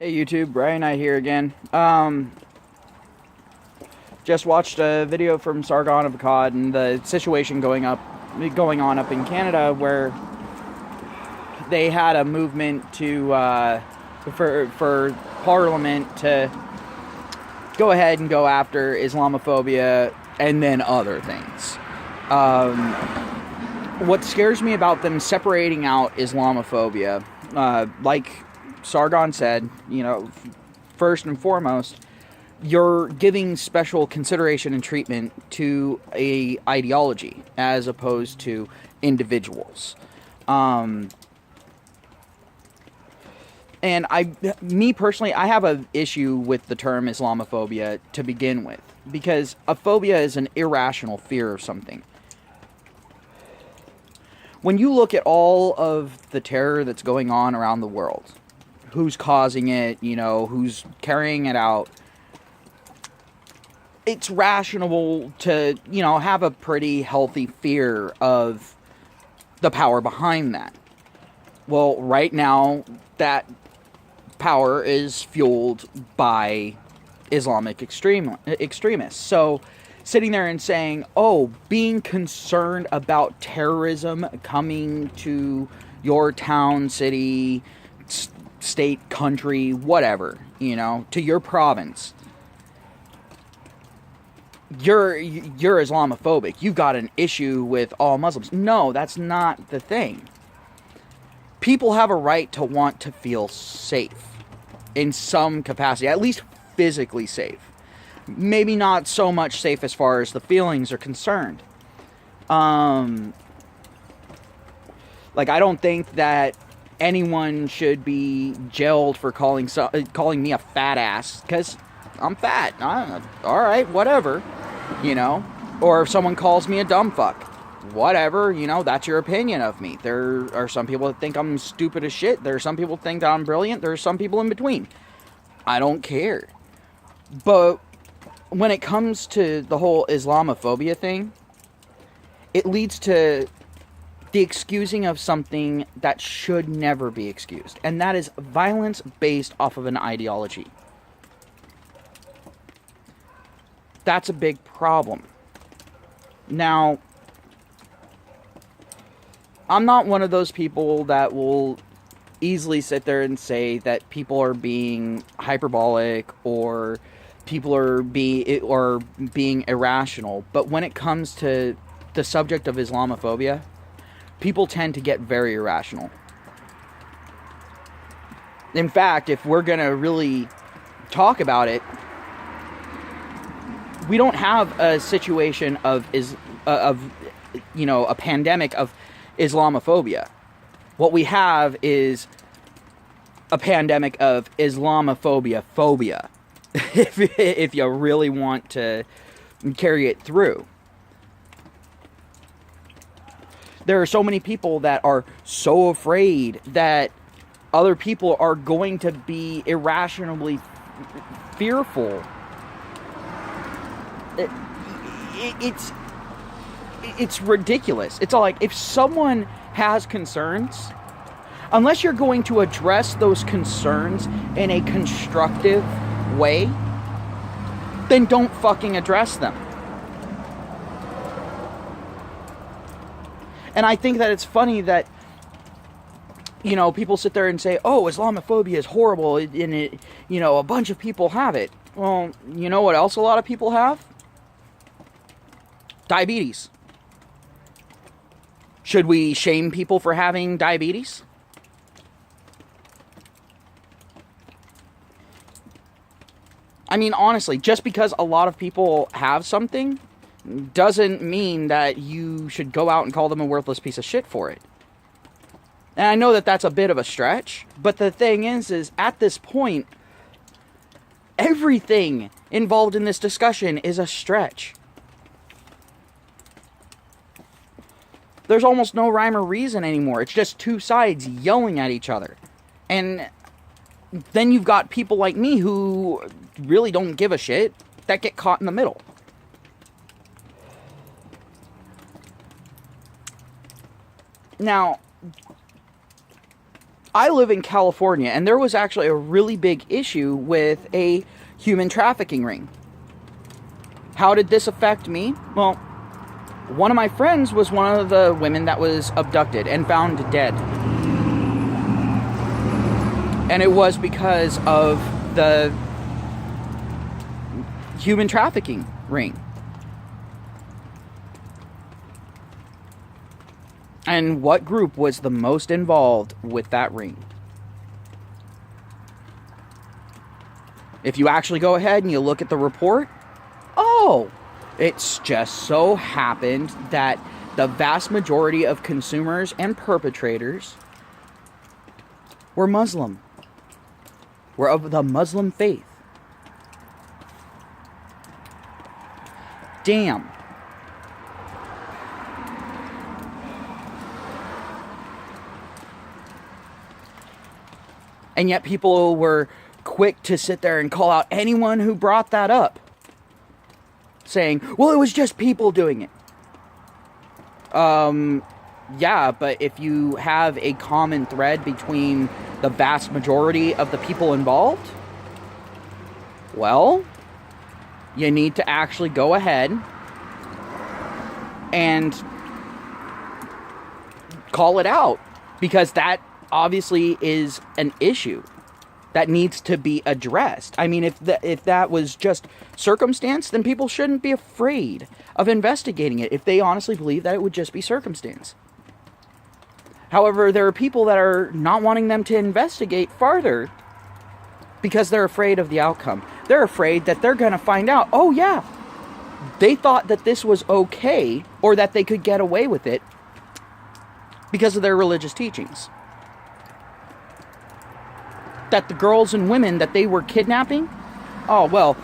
Hey YouTube, Brian I here again. Just watched a video from Sargon of Akkad and the situation going on up in Canada, where they had a movement to for Parliament to go ahead and go after Islamophobia and then other things. What scares me about them separating out Islamophobia, like Sargon said, first and foremost, you're giving special consideration and treatment to a ideology as opposed to individuals. And me personally, I have an issue with the term Islamophobia to begin with, because a phobia is an irrational fear of something. When you look at all of the terror that's going on around the world, who's causing it, who's carrying it out, it's rational to, have a pretty healthy fear of the power behind that. Well, right now, that power is fueled by Islamic extremists. So, sitting there and saying, being concerned about terrorism coming to your town, city, state, country, whatever, to your province, you're Islamophobic. You've got an issue with all Muslims. No, that's not the thing. People have a right to want to feel safe in some capacity, at least physically safe. Maybe not so much safe as far as the feelings are concerned. I don't think that anyone should be jailed for calling me a fat ass, because I'm fat. All right, whatever, Or if someone calls me a dumb fuck, whatever, that's your opinion of me. There are some people that think I'm stupid as shit. There are some people that think that I'm brilliant. There are some people in between. I don't care. But when it comes to the whole Islamophobia thing, it leads to the excusing of something that should never be excused. And that is violence based off of an ideology. That's a big problem. Now, I'm not one of those people that will easily sit there and say that people are being hyperbolic or people are being irrational. But when it comes to the subject of Islamophobia, people tend to get very irrational. In fact, if we're going to really talk about it, we don't have a situation of a pandemic of Islamophobia. What we have is a pandemic of Islamophobia phobia, if you really want to carry it through. There are so many people that are so afraid that other people are going to be irrationally fearful. It's ridiculous. It's all like, if someone has concerns, unless you're going to address those concerns in a constructive way, then don't fucking address them. And I think that it's funny that, people sit there and say, Islamophobia is horrible, and it, a bunch of people have it. Well, you know what else a lot of people have? Diabetes. Should we shame people for having diabetes? I mean, honestly, just because a lot of people have something doesn't mean that you should go out and call them a worthless piece of shit for it. And I know that that's a bit of a stretch, but the thing is at this point, everything involved in this discussion is a stretch. There's almost no rhyme or reason anymore. It's just two sides yelling at each other. And then you've got people like me who really don't give a shit that get caught in the middle. Now, I live in California, and there was actually a really big issue with a human trafficking ring. How did this affect me? Well, one of my friends was one of the women that was abducted and found dead. And it was because of the human trafficking ring. And what group was the most involved with that ring? If you actually go ahead and you look at the report, oh, it's just so happened that the vast majority of consumers and perpetrators were Muslim, were of the Muslim faith. Damn. And yet people were quick to sit there and call out anyone who brought that up, saying, well, it was just people doing it. Yeah, but if you have a common thread between the vast majority of the people involved, well, you need to actually go ahead and call it out, because that obviously is an issue that needs to be addressed. I mean, if that was just circumstance, then people shouldn't be afraid of investigating it if they honestly believe that it would just be circumstance. However, there are people that are not wanting them to investigate farther because they're afraid of the outcome. They're afraid that they're going to find out, oh yeah, they thought that this was okay, or that they could get away with it because of their religious teachings. That the girls and women that they were kidnapping, oh, well,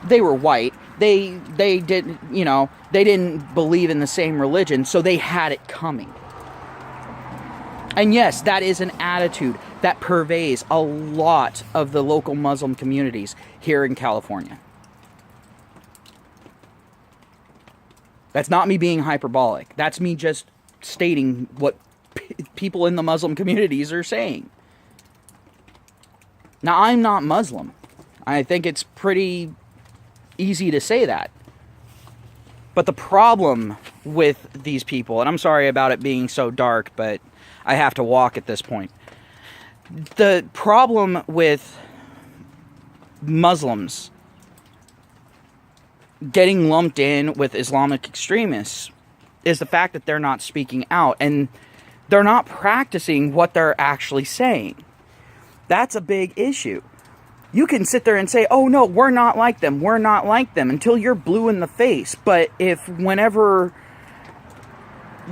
they were white. They didn't believe in the same religion, so they had it coming. And yes, that is an attitude that pervades a lot of the local Muslim communities here in California. That's not me being hyperbolic. That's me just stating what people in the Muslim communities are saying. Now, I'm not Muslim. I think it's pretty easy to say that. But the problem with these people, and I'm sorry about it being so dark, but I have to walk at this point. The problem with Muslims getting lumped in with Islamic extremists is the fact that they're not speaking out, and they're not practicing what they're actually saying. That's a big issue. You can sit there and say, oh no, we're not like them, until you're blue in the face. But if whenever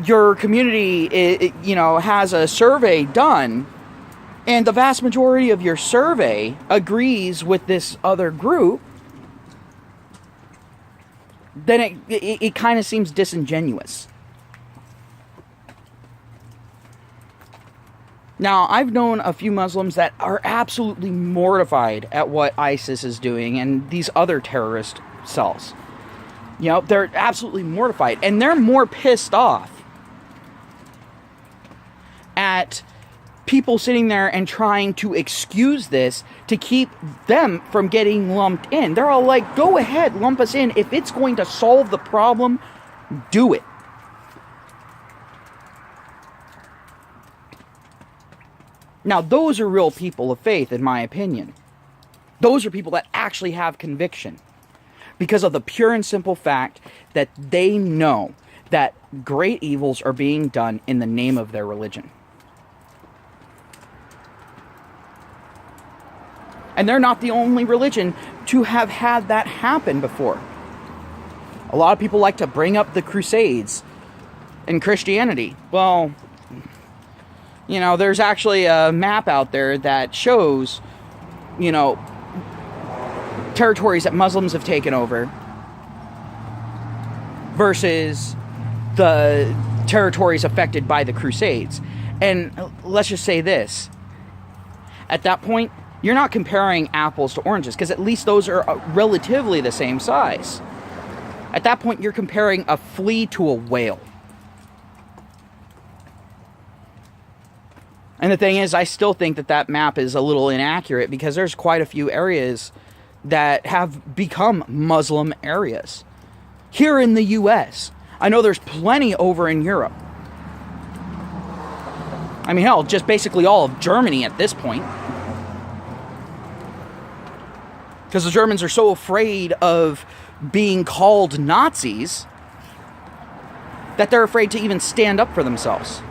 your community, has a survey done, and the vast majority of your survey agrees with this other group, then it kind of seems disingenuous. Now, I've known a few Muslims that are absolutely mortified at what ISIS is doing and these other terrorist cells. They're absolutely mortified, and they're more pissed off at people sitting there and trying to excuse this to keep them from getting lumped in. They're all like, go ahead, lump us in. If it's going to solve the problem, do it. Now, those are real people of faith, in my opinion. Those are people that actually have conviction, because of the pure and simple fact that they know that great evils are being done in the name of their religion. And they're not the only religion to have had that happen before. A lot of people like to bring up the Crusades in Christianity. Well, there's actually a map out there that shows, territories that Muslims have taken over versus the territories affected by the Crusades. And let's just say this. At that point, you're not comparing apples to oranges, because at least those are relatively the same size. At that point, you're comparing a flea to a whale. And And the thing is, I still think that that map is a little inaccurate because there's quite a few areas that have become Muslim areas. Here in the US, I know there's plenty over in Europe. I mean, hell, just basically all of Germany at this point. Because the Germans are so afraid of being called Nazis that they're afraid to even stand up for themselves.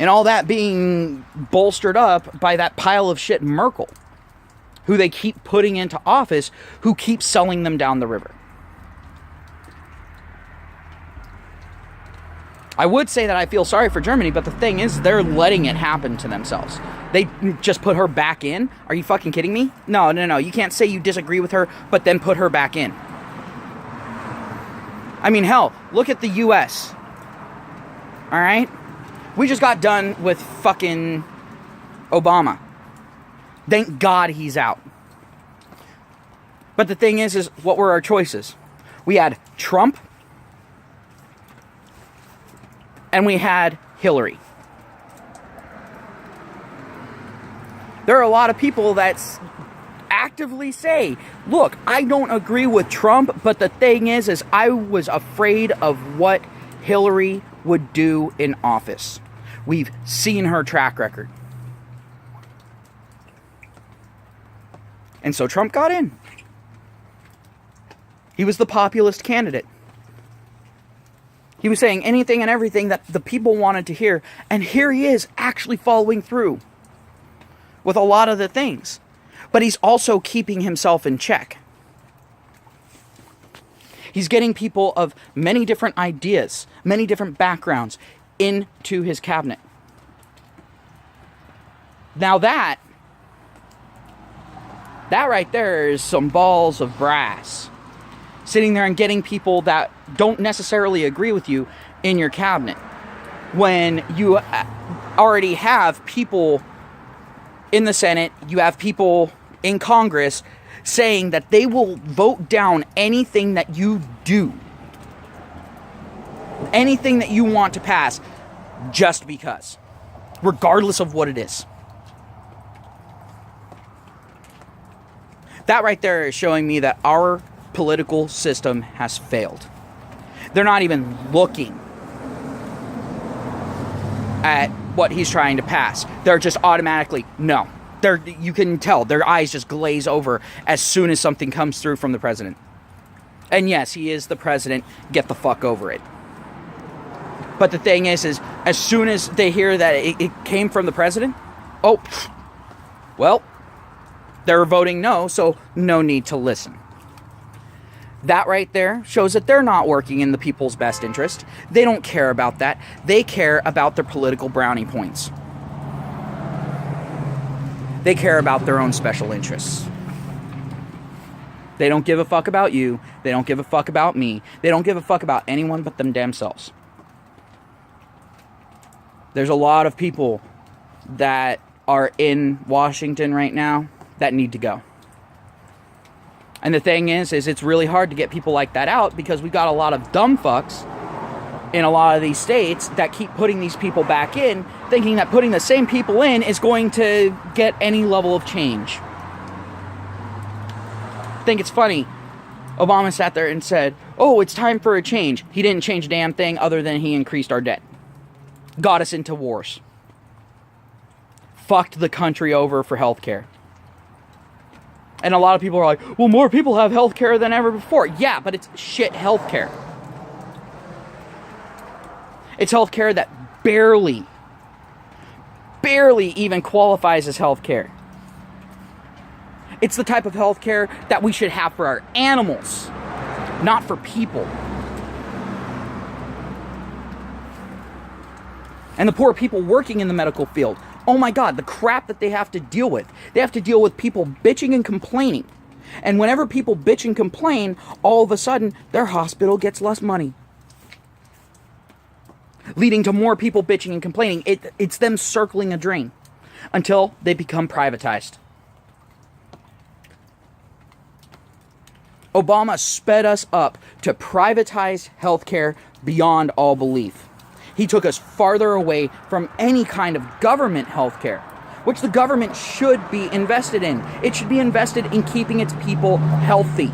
And all that being bolstered up by that pile of shit Merkel, who they keep putting into office, who keeps selling them down the river. I would say that I feel sorry for Germany, but the thing is, they're letting it happen to themselves. They just put her back in? Are you fucking kidding me? No. You can't say you disagree with her, but then put her back in. I mean, hell, look at the US. Alright? We just got done with fucking Obama. Thank God he's out. But the thing is what were our choices? We had Trump, and we had Hillary. There are a lot of people that actively say, look, I don't agree with Trump, but the thing is I was afraid of what Hillary would do in office. We've seen her track record. And so Trump got in. He was the populist candidate. He was saying anything and everything that the people wanted to hear. And here he is actually following through with a lot of the things. But he's also keeping himself in check. He's getting people of many different ideas, many different backgrounds into his cabinet. Now that right there is some balls of brass. Sitting there and getting people that don't necessarily agree with you in your cabinet. When you already have people in the Senate, you have people in Congress saying that they will vote down anything that you do. Anything that you want to pass, just because. Regardless of what it is. That right there is showing me that our political system has failed. They're not even looking at what he's trying to pass. They're just automatically, no. You can tell, their eyes just glaze over as soon as something comes through from the president. And yes, he is the president. Get the fuck over it. But the thing is as soon as they hear that it came from the president, oh, well, they're voting no, so no need to listen. That right there shows that they're not working in the people's best interest. They don't care about that. They care about their political brownie points. They care about their own special interests. They don't give a fuck about you. They don't give a fuck about me. They don't give a fuck about anyone but them damn selves. There's a lot of people that are in Washington right now that need to go. And the thing is it's really hard to get people like that out because we've got a lot of dumb fucks in a lot of these states that keep putting these people back in, thinking that putting the same people in is going to get any level of change. I think it's funny. Obama sat there and said, oh, it's time for a change. He didn't change a damn thing other than he increased our debt. Got us into wars. Fucked the country over for healthcare. And a lot of people are like, well, more people have healthcare than ever before. Yeah, but it's shit healthcare. It's healthcare that barely even qualifies as healthcare. It's the type of healthcare that we should have for our animals, not for people. And the poor people working in the medical field. Oh my God, the crap that they have to deal with. They have to deal with people bitching and complaining. And whenever people bitch and complain, all of a sudden, their hospital gets less money. Leading to more people bitching and complaining. It's them circling a drain until they become privatized. Obama sped us up to privatize healthcare beyond all belief. He took us farther away from any kind of government health care, which the government should be invested in. It should be invested in keeping its people healthy,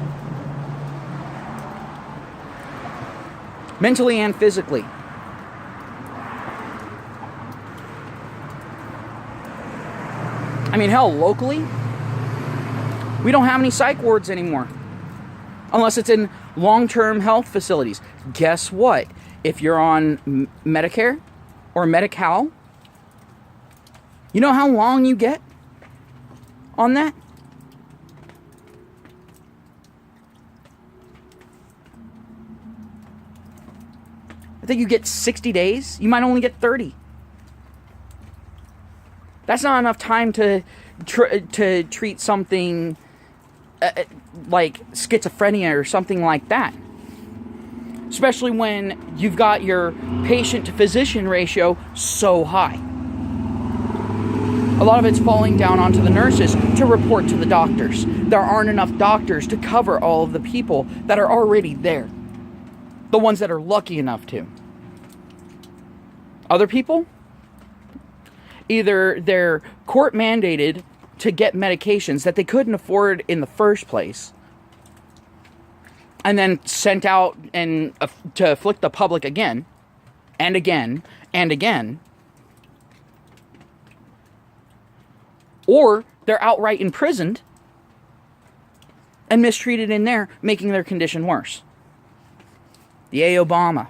mentally and physically. I mean, hell, locally, we don't have any psych wards anymore, unless it's in long-term health facilities. Guess what? If you're on Medicare or Medi-Cal, you know how long you get on that? I think you get 60 days. You might only get 30. That's not enough time to treat something like schizophrenia or something like that. Especially when you've got your patient-to-physician ratio so high. A lot of it's falling down onto the nurses to report to the doctors. There aren't enough doctors to cover all of the people that are already there. The ones that are lucky enough to. Other people? Either they're court mandated to get medications that they couldn't afford in the first place, and then sent out and to afflict the public again, and again, and again. Or they're outright imprisoned and mistreated in there, making their condition worse. Yay, Obama.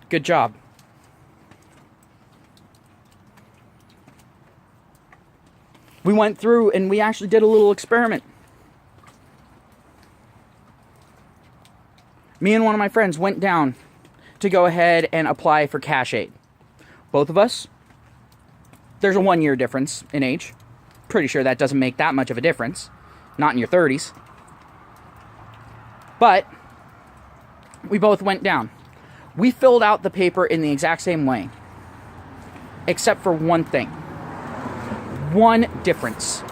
Good job. We went through and we actually did a little experiment. Me and one of my friends went down to go ahead and apply for cash aid. Both of us. There's a 1 year difference in age. Pretty sure that doesn't make that much of a difference. Not in your 30s. But we both went down. We filled out the paper in the exact same way. Except for one thing. One difference.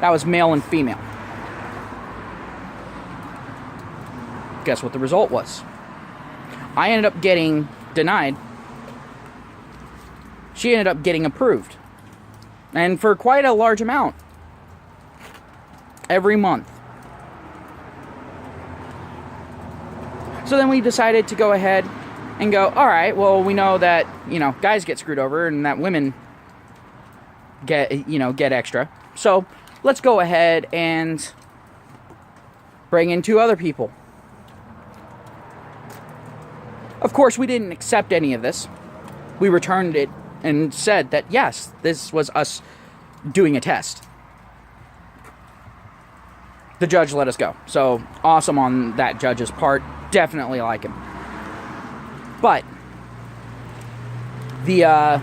That was male and female. Guess what the result was? I ended up getting denied. She ended up getting approved. And for quite a large amount. Every month. So then we decided to go ahead and go, alright, well, we know that, guys get screwed over and that women get extra. So let's go ahead and bring in 2 other people. Of course, we didn't accept any of this. We returned it and said that, yes, this was us doing a test. The judge let us go. So, awesome on that judge's part. Definitely like him. But the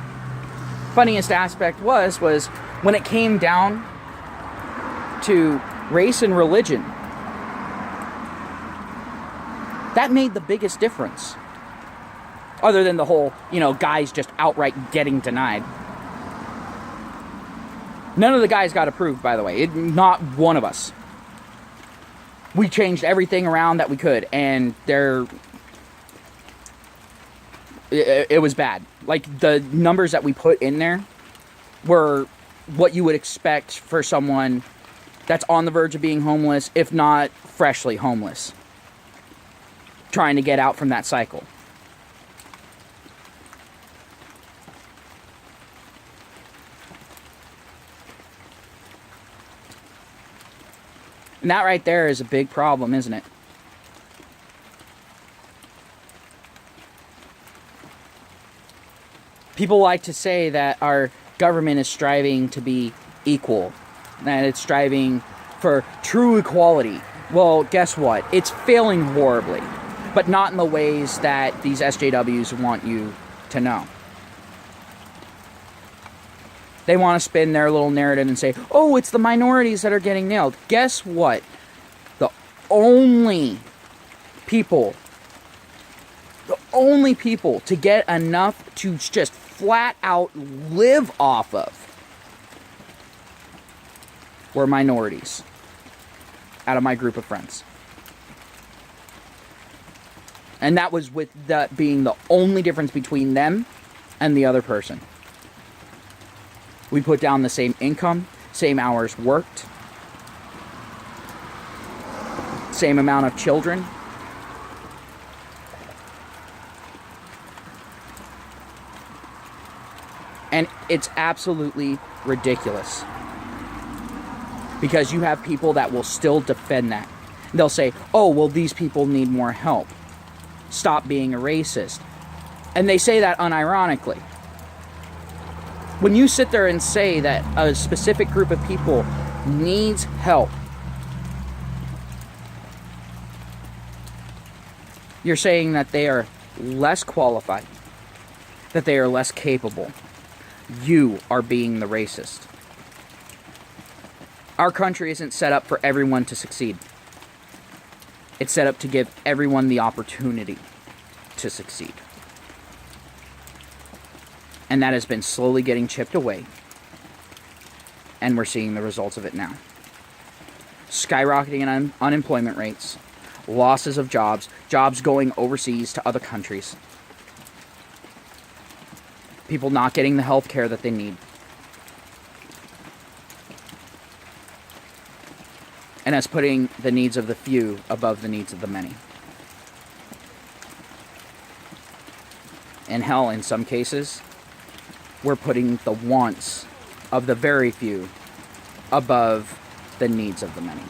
funniest aspect was when it came down to race and religion, that made the biggest difference. Other than the whole, guys just outright getting denied. None of the guys got approved, by the way. Not one of us. We changed everything around that we could, and it was bad. Like, the numbers that we put in there were what you would expect for someone that's on the verge of being homeless, if not freshly homeless. Trying to get out from that cycle. And that right there is a big problem, isn't it? People like to say that our government is striving to be equal, that it's striving for true equality. Well, guess what? It's failing horribly, but not in the ways that these SJWs want you to know. They want to spin their little narrative and say, oh, it's the minorities that are getting nailed. Guess what? The only people to get enough to just flat out live off of were minorities out of my group of friends. And that was with that being the only difference between them and the other person. We put down the same income, same hours worked, same amount of children. And it's absolutely ridiculous. Because you have people that will still defend that. They'll say, oh, well, these people need more help. Stop being a racist. And they say that unironically. When you sit there and say that a specific group of people needs help, you're saying that they are less qualified, that they are less capable. You are being the racist. Our country isn't set up for everyone to succeed. It's set up to give everyone the opportunity to succeed. And that has been slowly getting chipped away. And we're seeing the results of it now. Skyrocketing unemployment rates, losses of jobs, jobs going overseas to other countries, people not getting the health care that they need. And us putting the needs of the few above the needs of the many. And hell, in some cases, we're putting the wants of the very few above the needs of the many.